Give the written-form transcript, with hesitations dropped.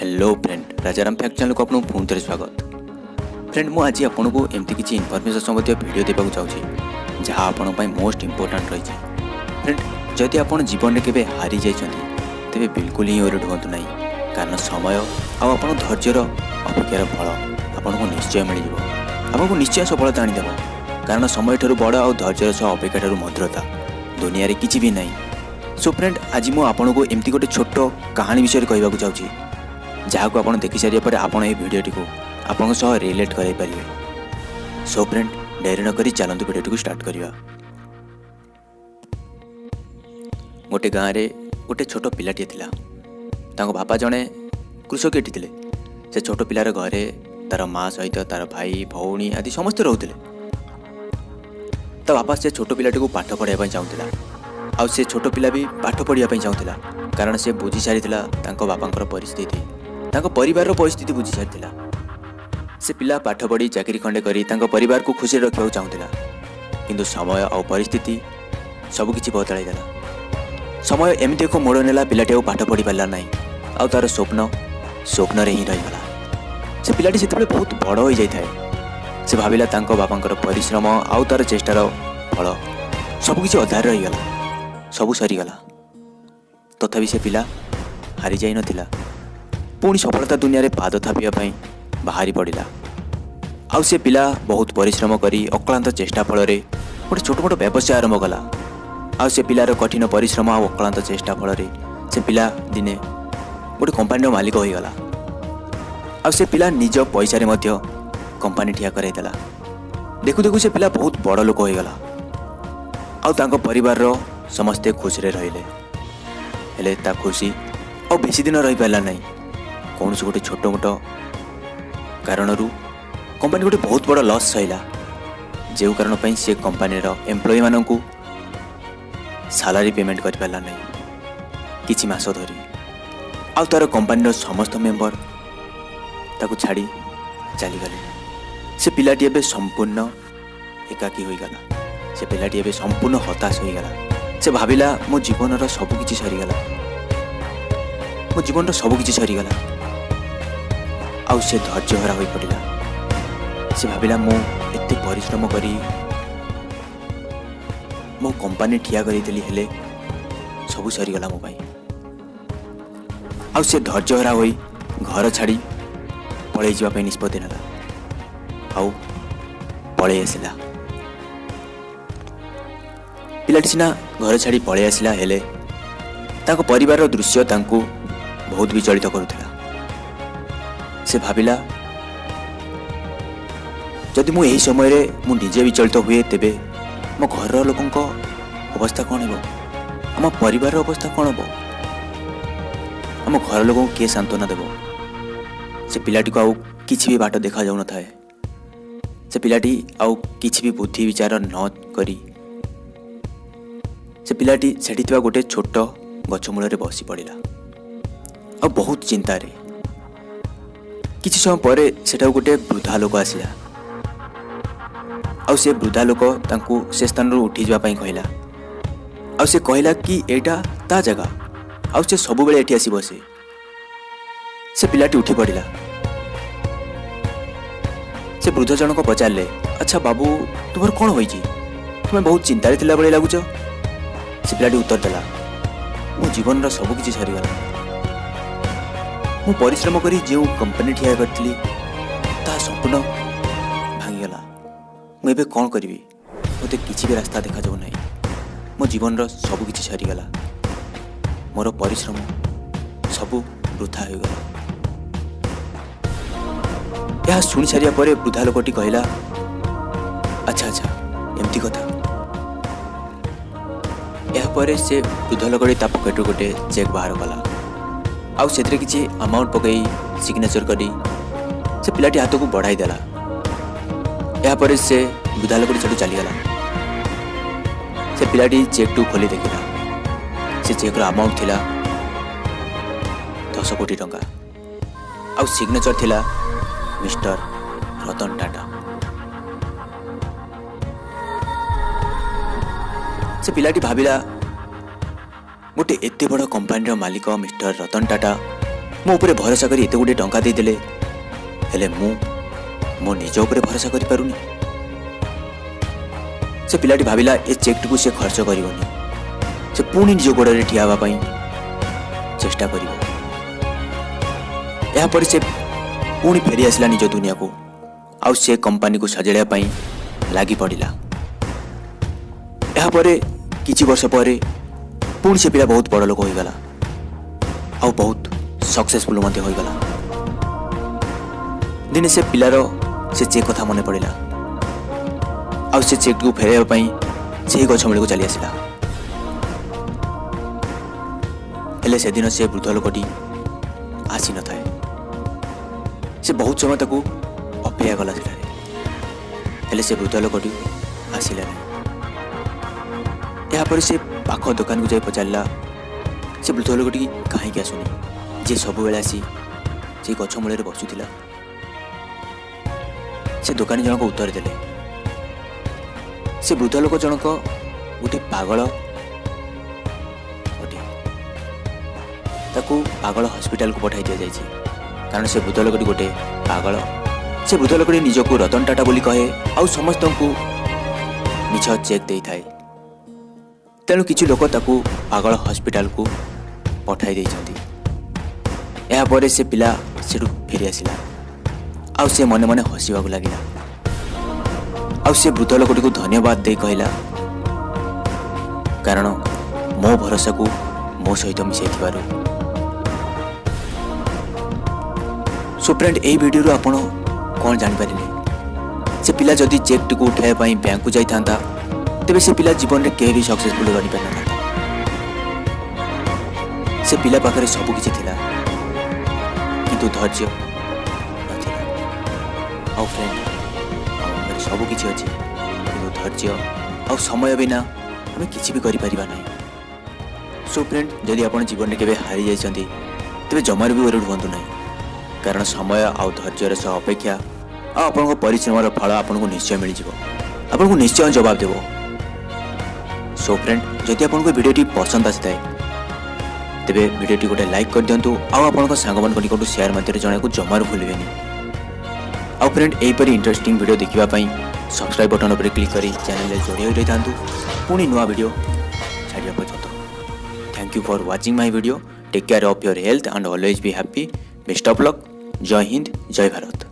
Hello friend, Rajaram fact channel को आपको पुणी थे स्वागत। फ्रेंड मु आज आपको एमती किसी इनफर्मेशन संबंधी वीडियो देवाक चाहिए जहाँ आपंपाई मोस्ट इंपोर्टाट रही। फ्रेंड जदि आप जीवन में केवे हारी जाइए तेरे बिल्कुल ही ओरिड हूँ ना, कारण समय आप धैर्यर अपेक्षार फल आपको निश्चय मिल आपको निश्चय सफलता आनीदेव, कारण समय ठूँ बड़ और धैर्यर सह अपेक्षा ठार मधुरता दुनिया रे किसी भी नहीं। सो फ्रेंड आज मुझे आपको एमती गोटे छोट कहानी विषय कहवाक चाहिए जहाँ को आप देखी सारे पर आप भिडियोटी को आपन सह रिलेट करें। सो फ्रेंड डेरी नक चलतु भिडियोटी को स्टार्ट करवा। गोटे गाँव में गोटे छोट पिलाटे थिला। तांको बापा जड़े कृषक एटी थे। से छोट पिलार घरे तार माँ सहित तार भाई भौणी आदि समस्ते रोते। तो बापा से छोट पिलाटी को पाठ पढ़ाई चाहूला आ से छोट पिला भी पाठ पढ़ाई चाहूला, कारण से बुझी सारी बापा परिस्थिति परिवार परिस्थिति बुझी सारी। से पिला पाठ पढ़ी चाकरी खंडे करी परिवार को खुशी रखा चाहूला, किंतु समय और परिस्थिति सबकि बदल देला। समय एमती एक मोड़ नेला पिलाटी पाठ पढ़ी पारा ना आ तार स्वप्न ही रहीगला। से पिलाटी से बहुत बड़ हो जाए से भाविला बापा परिश्रम आउ तार चेष्टार फल सबकि अधार रहीगला, सबू सरीगला। तथापि से पिला हारी जाई नथिला, पुणी सफलता दुनिया रे पाद थापिया बाहरी पड़ा। आउ से पिला बहुत परिश्रम करी अक्लांत चेष्टा फल गोटे छोट मोट व्यवसाय आरंभ कला। आउ से पिलार कठिन परिश्रम और अक्लांत चेष्टा फल से पिला दिने गोटे कंपानी मालिक हो गला। आउ से पिला निज पैसा रे मध्य कंपानी ठिया कराइला। देखु देखु से पिला बहुत बड़ लोक हो गला। आउ तांको परिवार रो समस्ते खुश रे रहिले। हेले ता खुशी और बेसी दिन रही पारा नहीं। कौन से गोटे छोट मोट कारण कंपानी गोटे बहुत बड़ लॉस सहला, जो कारण से कंपानी एम्प्लॉय मानक सैलरी पेमेंट कर पारा नहीं किछि मास धरी। आउ तार कंपानी समस्त मेंबर ताकू छाड़ी चलीगले। से पिलाटी एबे संपूर्ण एकाकी हो गला। से पिलाटी एबे संपूर्ण हताश हो गला। से भाविला मो जीवन सबकि सरीगला, मो जीवन सबकि सरीगला। आउ से धैर्य हरा हो पड़ा। से भाविला मो एते परिश्रम करी मो कंपानी ठिया करी हेले सबू सरीगला मो भाई। आउ से धैर्य हरा हो घर छाड़ी पलि जावाई निष्पत्ति नेला। आउ पलि आसला। पिलाटी सीना घर छाड़ी पलि आसला, हेले ताको परिवार दृश्य तांको बहुत विचलित करुला। से भाविला जदि मु यही समय रे मु निजे विचलित हुए तेबे मो घर लोकंक अवस्था कौन हो, आम परिवार अवस्था कौन हो, आम घर लोक किए सांत्वना देव। से पिलाटी को आउ किछि भी बाट देखा जाऊ न थाए। से पिलाटी आउ किछि भी बुद्धि विचार न करी से पिलाटी सेठी थिबा गोटे छोट गछ मूल रे बसी पड़िला और बहुत चिंता रे। किछि समय परे सेठा गोटे वृद्धा लोक आसिला। आउ से वृद्धा लोक तांकू से स्थान उठी जावा पई कहला। आउ से कहला कि एटा ता जगह, आउ से सब बेले एठी आसी बसे। से पिलाटी उठी पड़िला। से वृद्ध जनक पचारे, अच्छा बाबू तुम कौन होई तुम्हें बहुत चिंतार थिला बळे लागुच। से पिलाटी उत्तर देला, मो जीवन सबकि सरीगला। मु परिश्रम करी जो कंपानी ठिया करथिली ता संपूर्ण भांगीगला। मु एबे कौन करिवि, मते किछि भी रास्ता देखा जाऊ नाही। मो जीवन सबकि सरीगला। मोर परिश्रम सबू वृथा हो गला। यह शुणी सारिया परे वृद्धा लोकटी कहला, अच्छा अच्छा एमती कथा। यह परे से वृद्ध लोकटी ता पकेट गोटे चेक बाहर कला। आउ से किसी अमाउंट पकई सिग्नेचर करी से पिलाटी हाथ को बढ़ाई देला। यह परे से वृद्धा लोकटी सेठू चलीगला। से पिलाटी चेक टू खोली देखिला। से चेक अमाउंट थिला 10 कोटी टंका। आउ सिग्नेचर थिला मिस्टर रतन टाटा। से पिलाटी भाविला गोटे एते बड़ कंपानी मालिक मिस्टर रतन टाटा ମୋ ଉପରେ ଭରସା କରି ଏତେ ଗୁଡ଼ିଏ ଟଙ୍କା ଦେଇଦେଲେ, ହେଲେ ମୁଁ ମୋ ନିଜ ଉପରେ ଭରସା କରିପାରୁନି। ସେ ପିଲାଟି ଭାବିଲା ଏ ଚେକ୍ଟିକୁ ସେ ଖର୍ଚ୍ଚ କରିବନି, ସେ ପୁଣି ନିଜ ଗୋଡ଼ରେ ଠିଆ ହେବା ପାଇଁ ଚେଷ୍ଟା କରିବ। ଏହାପରେ ସେ ପୁଣି ଫେରି ଆସିଲା ନିଜ ଦୁନିଆକୁ, ଆଉ ସେ କମ୍ପାନୀକୁ ସଜାଡ଼ିବା ପାଇଁ ଲାଗି ପଡ଼ିଲା। ଏହାପରେ କିଛି ବର୍ଷ ପରେ ପୁଣି ସେ ପିଲା ବହୁତ ବଡ଼ ଲୋକ ହୋଇଗଲା, ଆଉ ବହୁତ ସକ୍ସେସଫୁଲ ମଧ୍ୟ ହୋଇଗଲା। ଦିନେ ସେ ପିଲାର ସେ ଚେକ୍ କଥା ମନେ ପଡ଼ିଲା, ଆଉ ସେ ଚେକ୍ଟିକୁ ଫେରାଇବା ପାଇଁ ସେହି ଗଛ ମୂଳକୁ ଚାଲି ଆସିଲା। ହେଲେ ସେଦିନ ସେ ବୃଦ୍ଧ ଲୋକଟି ଆସିନଥାଏ। ସେ ବହୁତ ସମୟ ତାକୁ ଅପେକ୍ଷା କଲା ସେଠାରେ, ହେଲେ ସେ ବୃଦ୍ଧ ଲୋକଟି ଆସିଲା ନାହିଁ। ଏହାପରେ ସେ ପାଖ ଦୋକାନକୁ ଯାଇ ପଚାରିଲା, ସେ ବୃଦ୍ଧ ଲୋକଟି କାହିଁକି ଆସୁନି, ଯିଏ ସବୁବେଳେ ଆସି ସେଇ ଗଛ ମୂଳରେ ବସୁଥିଲା। ସେ ଦୋକାନୀ ଜଣକ ଉତ୍ତର ଦେଲେ, ସେ ବୃଦ୍ଧ ଲୋକ ଜଣକ ଗୋଟେ ପାଗଳ ଅଟେ, ତାକୁ ପାଗଳ ହସ୍ପିଟାଲକୁ ପଠାଇ ଦିଆଯାଇଛି, କାରଣ ସେ ବୃଦ୍ଧ ଲୋକଟି ଗୋଟେ ପାଗଳ। ସେ ବୃଦ୍ଧ ଲୋକଟି ନିଜକୁ ରତନ ଟାଟା ବୋଲି କହେ, ଆଉ ସମସ୍ତଙ୍କୁ ମିଛ ଚେକ୍ ଦେଇଥାଏ। ତେଣୁ କିଛି ଲୋକ ତାକୁ ପାଗଳ ହସ୍ପିଟାଲକୁ ପଠାଇ ଦେଇଛନ୍ତି। ଏହାପରେ ସେ ପିଲା ସେଠୁ ଫେରି ଆସିଲା, ଆଉ ସେ ମନେ ମନେ ହସିବାକୁ ଲାଗିଲା, ଆଉ ସେ ବୃଦ୍ଧ ଲୋକଟିକୁ ଧନ୍ୟବାଦ ଦେଇ କହିଲା, କାରଣ ମୋ ଭରସାକୁ ମୋ ସହିତ ମିଶାଇଥିବାରୁ। ସୋ ଫ୍ରେଣ୍ଡ, ଏହି ଭିଡ଼ିଓରୁ ଆପଣ କ'ଣ ଜାଣିପାରିଲେ? ସେ ପିଲା ଯଦି ଚେକ୍ଟିକୁ ଉଠାଇବା ପାଇଁ ବ୍ୟାଙ୍କକୁ ଯାଇଥାନ୍ତା, ତେବେ ସେ ପିଲା ଜୀବନରେ କେବେ ବି ସକ୍ସେସଫୁଲ ବନିପାରିନଥାନ୍ତା। ସେ ପିଲା ପାଖରେ ସବୁକିଛି ଥିଲା, କିନ୍ତୁ ଧୈର୍ଯ୍ୟ ନଥିଲା। ଆଉ ଫ୍ରେଣ୍ଡ, ଆମ ପାଖରେ ସବୁକିଛି ଅଛି, କିନ୍ତୁ ଧୈର୍ଯ୍ୟ ଆଉ ସମୟ ବିନା ଆମେ କିଛି ବି କରିପାରିବା ନାହିଁ। ସୋ ଫ୍ରେଣ୍ଡ, ଯଦି ଆପଣ ଜୀବନରେ କେବେ ହାରି ଯାଇଛନ୍ତି, ତେବେ ଜମାରୁ ବି ଓରେ ରୁହନ୍ତୁ ନାହିଁ, କାରଣ ସମୟ ଆଉ ଧୈର୍ଯ୍ୟର ସହ ଅପେକ୍ଷା ଆଉ ଆପଣଙ୍କ ପରିଶ୍ରମର ଫଳ ଆପଣଙ୍କୁ ନିଶ୍ଚୟ ମିଳିଯିବ, ଆପଣଙ୍କୁ ନିଶ୍ଚୟ ଜବାବ ଦେବ। ସୋ ଫ୍ରେଣ୍ଡ, ଯଦି ଆପଣଙ୍କୁ ଭିଡ଼ିଓଟି ପସନ୍ଦ ଆସିଥାଏ, ତେବେ ଭିଡ଼ିଓଟି ଗୋଟେ ଲାଇକ୍ କରିଦିଅନ୍ତୁ, ଆଉ ଆପଣଙ୍କ ସାଙ୍ଗମାନଙ୍କ ନିକଟକୁ ସେୟାର ମାଧ୍ୟମରେ ଜଣାଇବାକୁ ଜମାରୁ ଭୁଲିବେନି। ଆଉ ଫ୍ରେଣ୍ଡ, ଏହିପରି ଇଣ୍ଟରେଷ୍ଟିଂ ଭିଡ଼ିଓ ଦେଖିବା ପାଇଁ ସବସ୍କ୍ରାଇବ୍ ବଟନ୍ ଉପରେ କ୍ଲିକ୍ କରି ଚ୍ୟାନେଲରେ ଯୋଡ଼ି ହୋଇ ରହିଥାନ୍ତୁ, ପୁଣି ନୂଆ ଭିଡ଼ିଓ ଛାଡ଼ିବା ପର୍ଯ୍ୟନ୍ତ। Thank you for watching my video. Take care of your health and always be happy. Best of luck. ଜୟ ହିନ୍ଦ, ଜୟ ଭାରତ।